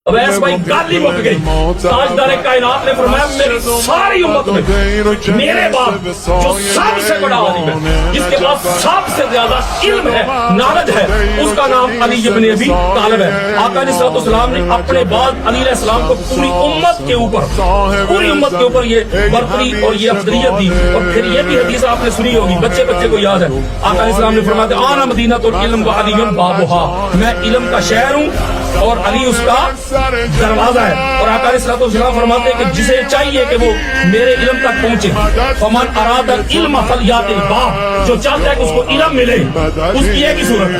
अवैस भाई गल ही मुक गई। ताजदार कायनात ने फरमाया मेरी सारी उम्मत में मेरे बाद जो सबसे बड़ा आलिम है, जिसके पास सबसे ज्यादा इल्म है, नॉलेज है, उसका नाम अली इब्न अबी तालिब है। आका अलैहिस्सलाम ने अपने बाद अली अलैहिस्सलाम को पूरी उम्मत के ऊपर ये बरतरी और ये अफजलियत दी। और फिर ये भी हदीस आपने सुनी होगी, बच्चे बच्चे को याद है। आका अलैहिस्सलाम ने फरमाया आना मदीना तो इल्म व अली बाबुहा, मैं इल्म का शहर हूँ और अली उसका दरवाजा है। और आका अलैहिस्सलाम फरमाते हैं कि जिसे चाहिए कि वो मेरे इल्म तक पहुंचे, फमन अरादा इल्म फलयातिल बाब, जो चाहता है कि उसको इल्म मिले उसकी एक ही सूरत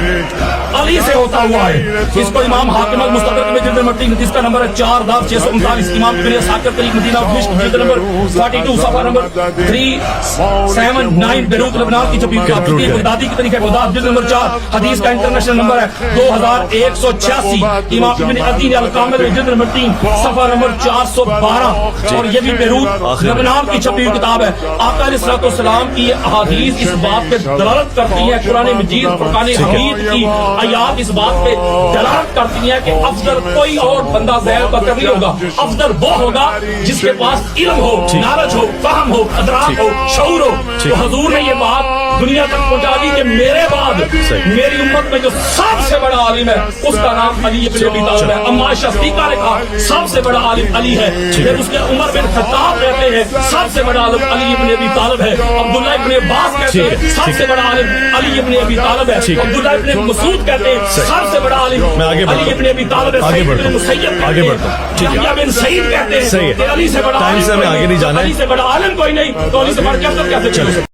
अली से होता हुआ है। इसको इमाम हाकिम अल मुस्तदरक में जिल्द नंबर 3 जिसका नंबर है 4639, इमाम इब्न साकिर तरीक मदीना डिमिश्क जिल्द नंबर 42 सफा नंबर 379 बेरूत लेबनान की छपी हुई बगदादी की तरीके बगदाद जिल्द नंबर 4 हदीस का इंटरनेशनल नंबर है 2186। इमाम इब्न अदीन अल कामिल जिल्द नंबर 3 सफा नंबर 412 और ये भी बेरूत लेबनान की छपी हुई किताब है। आका अलैहिस्सलाम की अहादीस इस बात पे दलालत करती है, कुरान मजीद फुरकान हमीद की आयात इस बात पे दलालत करती है कि अफजल कोई और बंदा ज़ैल बकर नहीं होगा, अफजल वो होगा जिसके पास इल्म हो, नॉलेज हो, फहम हो, अदराक हो, शऊर हो। तो हुजूर ने ये बात दुनिया तक पहुंचा दी कि मेरे बाद मेरी उम्मत में जो सबसे बड़ा आलिम है उसका नाम अली इब्न अबी तालिब है। अम्मा शफीका ने कहा सबसे बड़ा आलिम अली है। फिर उसके उमर बिन खत्ताब कहते हैं सबसे बड़ा आलिम अली इब्न अबी तालिब है। अब्दुल्लाह इब्न अब्बास कहते हैं सबसे बड़ा आलिम अली इब्न अबी तालिब है। अब्दुल्लाह इब्न मसूद कहते हैं सबसे बड़ा आलिम अली इब्न अबी तालिब है। सईद इब्न मुसय्यब कहते हैं, यहया बिन सईद कहते हैं कि अली से बड़ा आलिम, अली से बड़ा आलिम कोई नहीं, तो अली से बढ़ के अफजल कैसे चले।